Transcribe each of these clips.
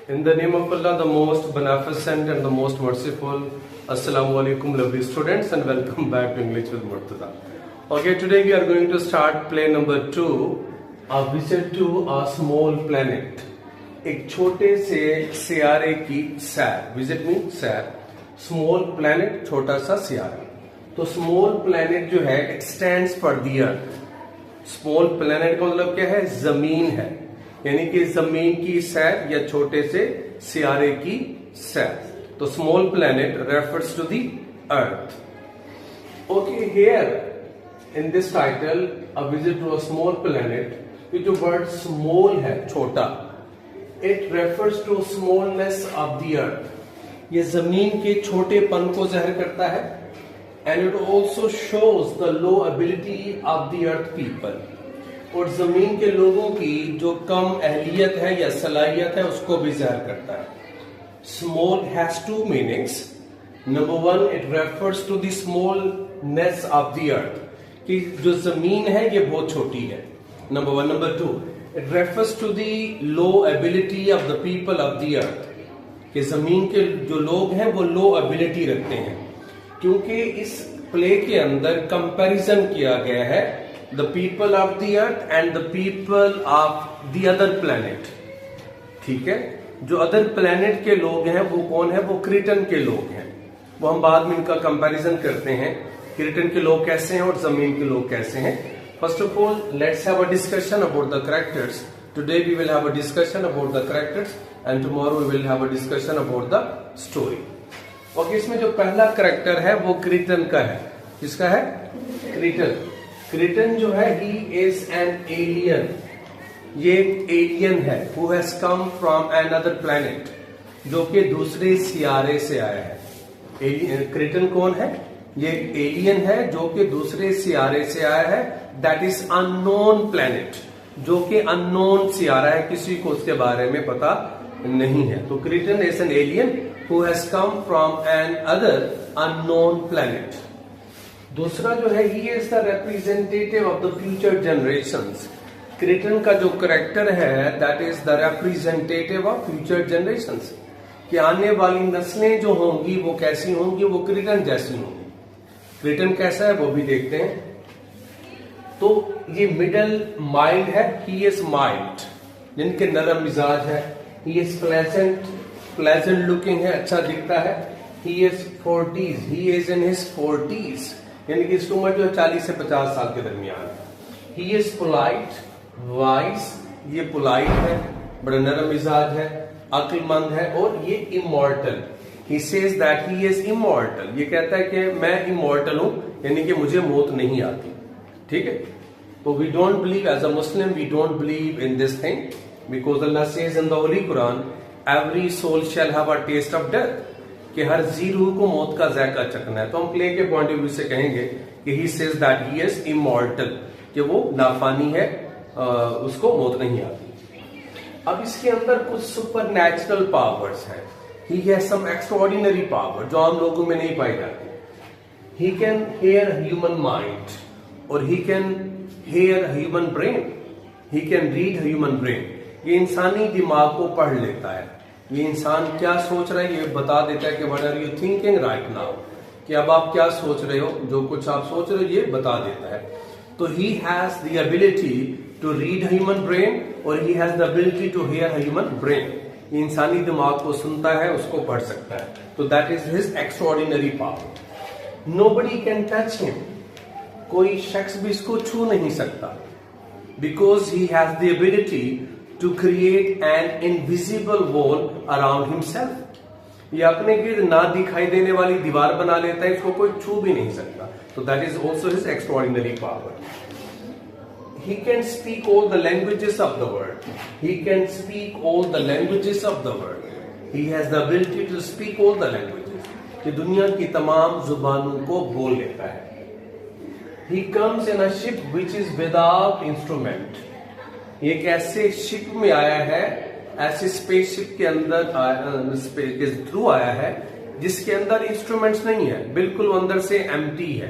In the name of Allah, the most beneficent and the most merciful. Assalamu alaikum, lovely students, and welcome back to English with Murtada. Okay, today we are going to start play number 2, a visit to a small planet. एक छोटे से सियारे की सैर. Visit means सैर. Small planet, छोटा सा Sierra. तो small planet जो है, it stands for the earth. Small planet का मतलब क्या है? जमीन है, यानी कि जमीन की सैर या छोटे से सियारे की सैर. तो small planet refers to the earth. Okay, here in this title a visit to a small planet, ये जो वर्ड स्मॉल है, छोटा, इट रेफर्स टू स्मॉलनेस ऑफ द अर्थ. ये जमीन के छोटेपन को जाहिर करता है. And it also shows the low ability of the earth people. और जमीन के लोगों की जो कम अहलियत है या सलाहियत है उसको भी जाहिर करता है. Small has two meanings. Number 1, it refers to the smallness of the earth, कि जो जमीन है ये बहुत छोटी है. Number 1. Number 2, it refers to the low ability of the people of the earth, कि जमीन के जो लोग हैं वो लो एबिलिटी रखते हैं. क्योंकि इस प्ले के अंदर कंपैरिजन किया गया है the people of the earth and the people of the other planet. ठीक है, जो अदर प्लेनेट के लोग हैं वो कौन है? वो क्रिटन के लोग हैं. वो हम बाद में इनका कंपैरिजन करते हैं, क्रिटन के लोग कैसे हैं और जमीन के लोग कैसे हैं. First of all, let's have a discussion about the characters. Today we will have a discussion about the characters and tomorrow we will have a discussion about the story. Okay, इसमें जो पहला कैरेक्टर है वो क्रिटन का है. किसका है? क्रिटन. क्रिटन जो है, ही इज एन एलियन. ये एक एलियन है who has come from another planet, जो कि दूसरे सियारे से आया है. क्रिटन कौन है? ये एक एलियन है जो कि दूसरे सियारे से आया है. दैट इज अननोन प्लैनेट, जो कि अननोन सियारा है, किसी को उसके बारे में पता नहीं है. तो Kriton is an alien who has come from an other unknown planet. दूसरा जो है, he is the representative of the future generations. Kriton का जो करेक्टर है, that is the representative of future generations, कि आने वाली नस्लें जो होंगी वो कैसी होंगी? वो क्रिटन जैसी होंगी. क्रिटन कैसा है वो भी देखते हैं. तो ये मिडल माइल्ड है, ही इज माइल्ड, जिनके नरम मिजाज है. ही इज प्लेजेंट लुकिंग है, अच्छा दिखता है. He is 40s, he is in his 40s, यानी कि इसकी उम्र जो है 40 से 50 साल के दरमियान. ही इज पोलाइट, वाइज, ये पोलाइट है, बड़ा नरम मिजाज है, अक्लमंद है, और ये immortal. He says that he is immortal. ये कहता है कि मैं इमॉर्टल हूं, यानी कि मुझे मौत नहीं आती. ठीक है, तो we don't believe as a Muslim, we don't believe in this thing, because Allah says in the holy Quran, every soul shall have a taste of death, कि हर जी रूह को मौत का जायका चखना है. तो हम प्ले के पॉइंट ऑफ व्यू से कहेंगे कि he says that he is immortal, कि वो नाफानी है, उसको मौत नहीं आती. अब इसके अंदर कुछ सुपर नेचुरल पावर्स हैं. He has some extraordinary power जो आम लोगों में नहीं पाई जाती. He can hear human mind, और he can hear human brain. He can read human brain. ये इंसानी दिमाग को पढ़ लेता है. ये इंसान क्या सोच रहा है ये बता देता है कि what are you thinking right now, कि अब आप क्या सोच रहे हो, जो कुछ आप सोच रहे हो ये बता देता है. तो he has the ability to read human brain, और he has the ability to hear human brain. ये इंसानी दिमाग को सुनता है, उसको पढ़ सकता है. तो that is his extraordinary power. Nobody can touch him, कोई शख्स भी इसको छू नहीं सकता, because he has the ability to create an invisible wall around himself. ये अपने गिर्द ना दिखाई देने वाली दीवार बना लेता है, इसको कोई छू भी नहीं सकता. तो that is also his extraordinary power. He can speak all the languages of the world. He can speak all the languages of the world. He has the ability to speak all the languages. कि दुनिया की तमाम जुबानों को बोल लेता है. He comes in a ship which is without instrument. ये एक ऐसे शिप में आया है, ऐसे स्पेसशिप के अंदर के थ्रू आया है जिसके अंदर इंस्ट्रूमेंट्स नहीं है, बिल्कुल अंदर से एम्प्टी है.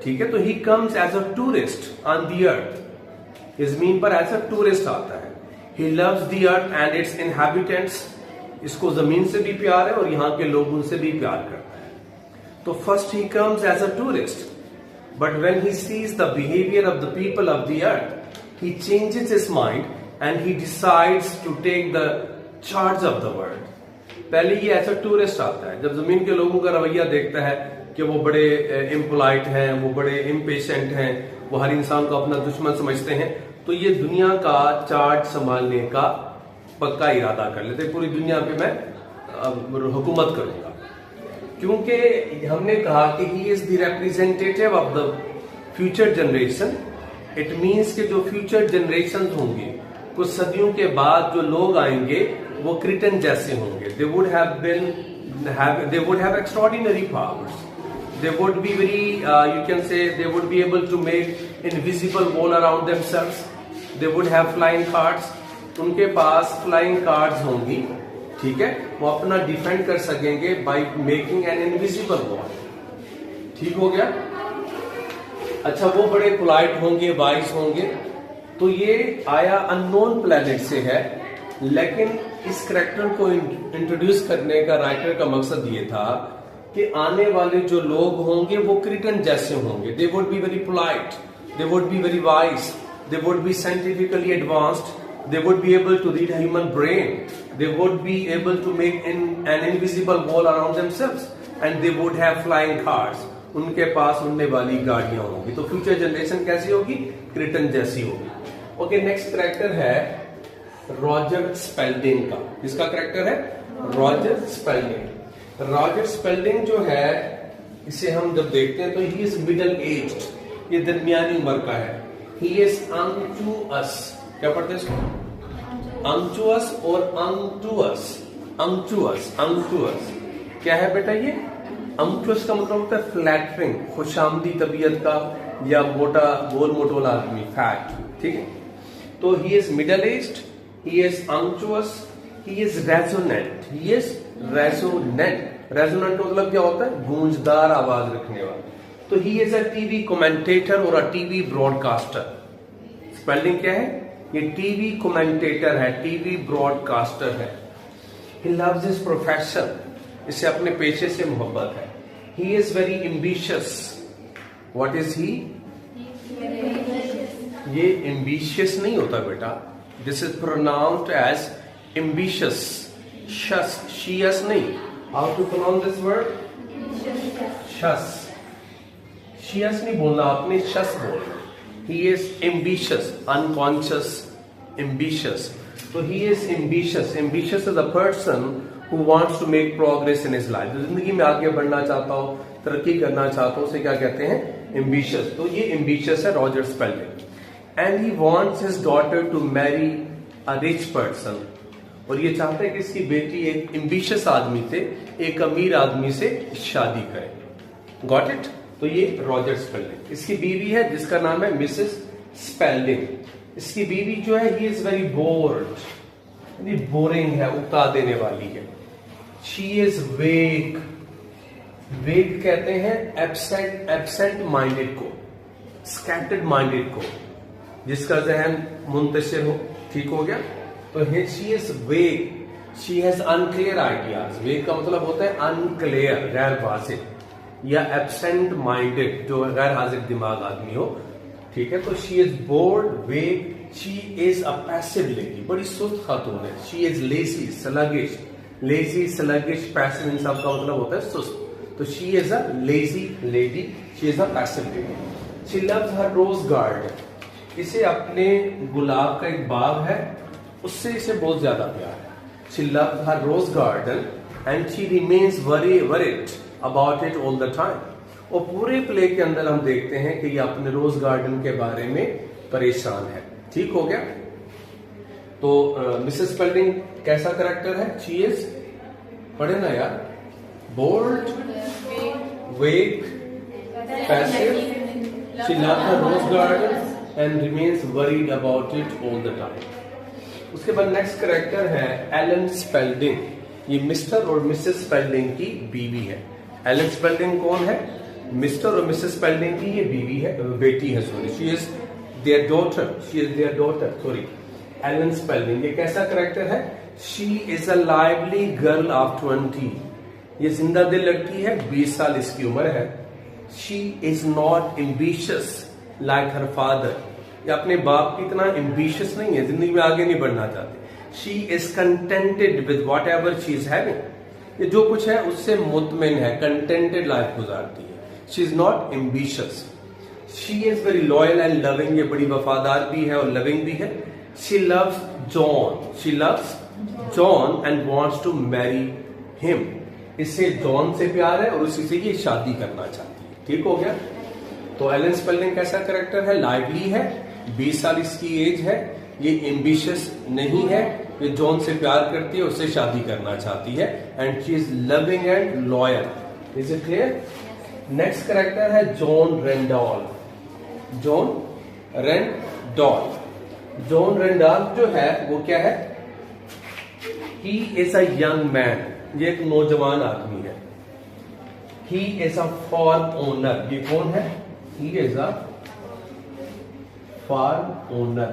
ठीक है, तो he comes as a tourist on the earth. इस मीन पर एज अ टूरिस्ट आता है. He loves the earth and its inhabitants. इसको जमीन से भी प्यार है और यहाँ के लोगों से भी प्यार करता है। तो first he comes as a tourist, but when he sees the behavior of the people of the earth, he changes his mind and he decides to take the charge of the world. पहले ये ऐसा tourist आता है, जब जमीन के लोगों का रवैया देखता है कि वो बड़े इम्पोलाइट हैं, वो बड़े इम्पेशेंट हैं, वो हर इंसान को अपना दुश्मन समझते हैं, तो ये दुनिया का चार्ज संभालने का पक्का इरादा कर लेते, पूरी दुनिया पे मैं हुकूमत करूंगा। क्योंकि हमने कहा कि ही is the representative of the future generation. It means कि जो फ्यूचर जनरेशन होंगे, कुछ सदियों के बाद जो लोग आएंगे वो क्रिटन जैसे होंगे। They would have extraordinary powers. They would be very, you can say, they would be able to make invisible wall around themselves. They would have flying cars. उनके पास flying cars होंगी, ठीक है, वो अपना डिफेंड कर सकेंगे by making an invisible wall। ठीक हो गया। अच्छा, वो बड़े पोलाइट होंगे, वाइस होंगे। तो ये आया अननोन प्लेनेट से है, लेकिन इस कैरेक्टर को इंट्रोड्यूस करने का राइटर का मकसद ये था कि आने वाले जो लोग होंगे वो क्रिटन जैसे होंगे। They would be very polite, they would be very wise, they would be scientifically advanced, they would be able to read a human brain, they would be able to make an invisible wall around themselves, and they would have flying cars। उनके पास उड़ने वाली गाड़ियां होंगी। तो future generation कैसी होगी? क्रिटन जैसी होगी। ओके, नेक्स्ट कैरेक्टर है रॉजर स्पेल्डिंग का। किसका कैरेक्टर है? Roger Spalding. रॉजर स्पेल्डिंग जो है, इसे हम जब देखते हैं तो ही इज मिडिल एज्ड, ये दरमियानी उम्र का है। He is unctuous. क्या पढ़ते हैं इसको? अंचुअस और अंटुअस। अंचुअस, अंटुअस क्या है बेटा? ये अंचुअस का मतलब होता है फ्लैटरिंग, खुशामदी तबीयत का, या मोटा गोल मोटोला आदमी, फैट। ठीक है, तो he is middle aged, he is unctuous, he is resonant. He is resonant. Resonant मतलब क्या होता है? गूंजदार आवाज रखने वाला। तो he is a TV commentator और अ टीवी ब्रॉडकास्टर। स्पेलिंग क्या है? ये टीवी कमेंटेटर है, टीवी ब्रॉडकास्टर है। ही लव्स हिज प्रोफेशन, इसे अपने पेशे से मोहब्बत है। He is very ambitious. What is he? ये एम्बिशियस नहीं होता बेटा, this is pronounced as ambitious. Shus, shious नहीं। How to pronounce this word? Shus. Shious नहीं बोलना आपने, शस बोलना। He is ambitious, unconscious, ambitious. So he is ambitious. Ambitious is a person who wants to make progress in his life. जो जिंदगी में आगे बढ़ना चाहता हो, तरक्की करना चाहता हो, उसे क्या कहते हैं? Ambitious. तो ये ambitious है Roger Spalding. And he wants his daughter to marry a rich person. और ये चाहता है कि इसकी बेटी एक ambitious आदमी से, एक अमीर आदमी से शादी करे। Got it? तो ये रॉजर स्पेल्डिंग। इसकी बीवी है जिसका नाम है मिसेस स्पेल्डिंग। इसकी बीवी जो है, he is very bored, boring है, उकता देने वाली है। She is wake. वेक कहते हैं एब्सेंट, एब्सेंट माइंडेड को, स्कैटर्ड माइंडेड को, जिसका जहन मुंतशिर हो। ठीक हो गया। तो she is weak, she has unclear ideas. Weak का मतलब होता है अनक्लियर, गैर वाज़ेह, या एब्सेंट माइंडेड, जो गैर हाजिर दिमाग आदमी हो। ठीक है, तो she is bored, weak, she is a passive lady, बड़ी सुस्त खातून है। She is lazy, sluggish. Lazy, sluggish, passive, इन सब का मतलब होता है सुस्त। तो she is a lazy lady, she is a passive lady. She loves her rose garden. इसे अपने गुलाब का एक बाग है, उससे इसे बहुत ज्यादा प्यार है। She loves her rose garden and she remains worried about it all the time। और पूरे प्ले के अंदर हम देखते हैं कि ये अपने रोज गार्डन के बारे में परेशान है। ठीक हो गया। तो मिसेस स्पेल्डिंग कैसा कैरेक्टर है? शी इज, पढ़े ना यार, bold, weak, passive, she loves her rose garden and remains worried about it all the time. उसके बाद नेक्स्ट कैरेक्टर है एलन स्पेल्डिंग। ये मिस्टर और मिसेस स्पेल्डिंग की बीवी है। एलन स्पेल्डिंग कौन है? मिस्टर और मिसेस स्पेल्डिंग की ये बीवी है, बेटी है, sorry. She is their daughter, she is their daughter, sorry. Alan Spalding, ये कैसा करेक्टर है? She is a lively girl of 20, ये जिंदा दिल लड़की है, 20 साल इसकी उम्र है। She is not ambitious like her father, ये अपने बाप की इतना एम्बिशियस नहीं है, जिंदगी में आगे नहीं बढ़ना चाहती। She is contented with what ever she is having, ये जो कुछ है उससे मुतमिन है, कंटेंटेड लाइफ गुजारती है। She is not ambitious. She is very loyal and loving, ये बड़ी वफादार भी है और लविंग भी है। She loves John, she loves John and wants to marry him, इससे जॉन से प्यार है और उसी से ये शादी करना चाहती है। ठीक हो गया? तो एलन स्पेल्डिंग कैसा करेक्टर है? लाइवली है, 20 साल इसकी एज है, ये एम्बिशियस नहीं है, ये जॉन से प्यार करती है, उससे शादी करना चाहती है, and she is loving and loyal. Is it clear? Next character है John Randolph. John Randolph, John Randolph जो है वो क्या है? He is a young man, ये एक नौजवान आदमी है। He is a farm owner, ये कौन है? He is a farm owner,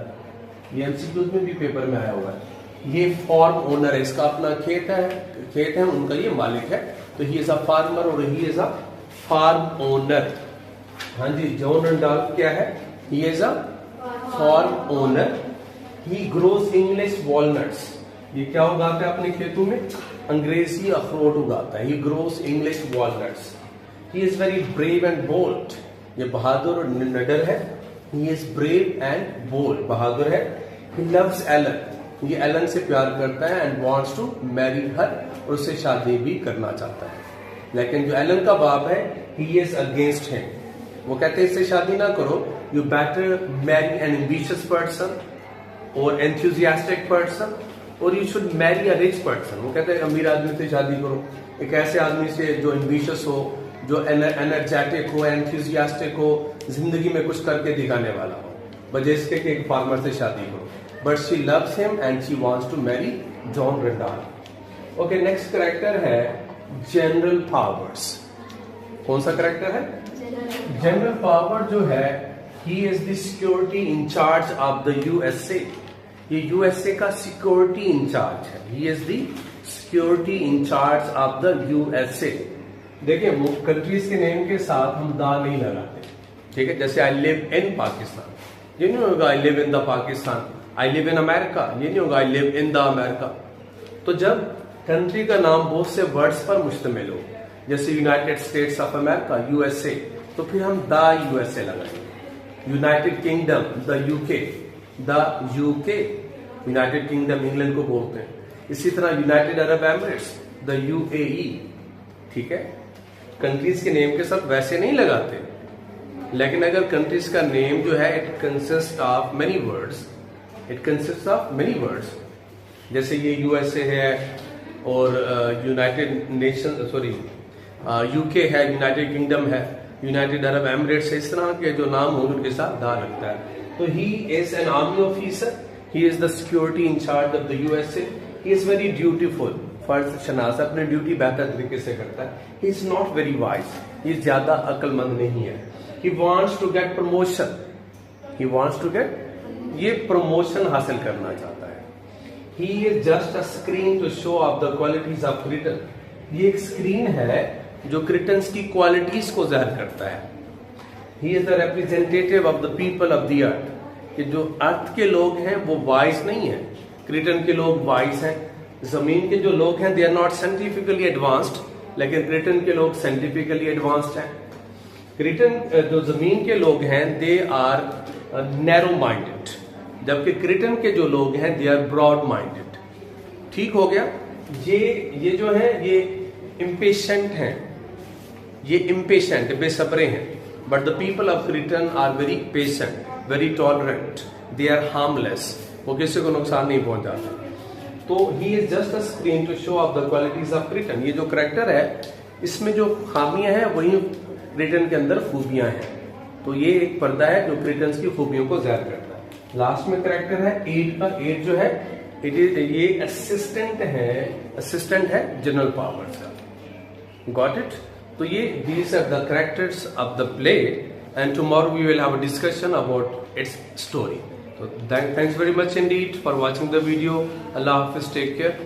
ये एमसीक्यूज में भी पेपर में आया हुआ है। ये फार्म ओनर है, इसका अपना खेत है, उनका ये मालिक है। तो ही इज अ फार्मर और he is a farm owner. हाँ जी, जॉन रेंडॉल्फ क्या है? He is a farm owner. He grows English walnuts, ये क्या उगाता है अपने खेतों में? अंग्रेजी अखरोट उगाता है। He grows English walnuts. He is very brave and bold, ये बहादुर और निडर है। He is brave and bold, बहादुर है। ही लव्स एलन, ये एलन से प्यार करता है, and wants to marry her, और उससे शादी भी करना चाहता है। लेकिन जो एलन का बाप है, ही इज अगेंस्ट हिम, वो कहते हैं इससे शादी ना करो, you better marry an ambitious person और एंथुजियास्टिक पर्सन, और you should marry a rich person. वो कहते हैं अमीर आदमी से शादी करो, एक ऐसे आदमी से जो एम्बिशियस हो, जो एनर्जेटिक हो, एंथुजियास्टिक हो, जिंदगी में कुछ करके दिखाने वाला हो, बजाय इसके कि एक फार्मर से शादी करो। But she loves him and she wants to marry John Randolph. Okay, next character है जनरल पावर्स। कौन सा करेक्टर है? जनरल पावर जो है, he is the security incharge of the USA, ये यूएसए का सिक्योरिटी इंचार्ज है। He is the security incharge of the USA. देखिए, वो कंट्रीज के नेम के साथ हम दा नहीं लगाते, ठीक है? जैसे आई लिव इन पाकिस्तान, ये नहीं होगा I live in the Pakistan. I live in America, ये नहीं होगा I live in the America. तो जब कंट्री का नाम बहुत से वर्ड्स पर मुश्तमिल हो, जैसे United states of America, USA, तो फिर हम द यूएसए लगाएंगे। United kingdom, the UK, the UK, United kingdom England को बोलते हैं। इसी तरह United Arab Emirates, the UAE. ठीक है, कंट्रीज के नेम के साथ वैसे नहीं लगाते, लेकिन अगर कंट्रीज का नेम जो है it consist of many words, it consist of many words, जैसे ये यूएसए है और यूनाइटेड नेशन, सॉरी यूके है, यूनाइटेड किंगडम है, यूनाइटेड अरब एमिरेट्स है, इस तरह के जो नाम होंगे उनके साथ दा लगता है। तो he is an army officer, he is the security incharge of the USA. He is very dutiful, फर्ज शनास, अपने ड्यूटी बेहतर तरीके से करता है। He is not very wise, ये ज्यादा अक्लमंद नहीं है। He wants to get promotion, he wants to get, ये प्रमोशन हासिल करना चाहता है। He is just a screen to show off the qualities of Kreton, ये एक स्क्रीन है जो क्रिटन्स की क्वालिटीज को जाहिर करता है। He is the representative of the people of the earth, कि जो अर्थ के लोग हैं वो वाइज नहीं है, क्रिटन के लोग वाइज हैं। जमीन के जो लोग हैं they are not scientifically advanced, लेकिन क्रिटन के लोग साइंटिफिकली एडवांस्ड हैं। क्रिटन जो जमीन के लोग हैं दे आर नैरो माइंडेड, जबकि क्रिटन के जो लोग हैं दे आर ब्रॉड माइंडेड। ठीक हो गया? ये जो है ये इम्पेशेंट हैं, ये इम्पेशेंट बेसब्रे हैं। But the people of Kreton are very patient, very tolerant, they are harmless, वो किसी को नुकसान नहीं पहुंचाते। तो he is just a screen to show off the qualities of Kreton. ये जो करैक्टर है इसमें जो खामियां हैं वही क्रिटन के अंदर खूबियां हैं। तो ये एक पर्दा है जो क्रिटन की खूबियों को जाहिर करता है। लास्ट में करैक्टर है एड का। एड जो है इट इज, ये असिस्टेंट है जनरल पावर्स का। Got it? तो ये these are the characters of the play and tomorrow we will have a discussion about its story. So thanks very much indeed for watching the video. Allah Hafiz, take care.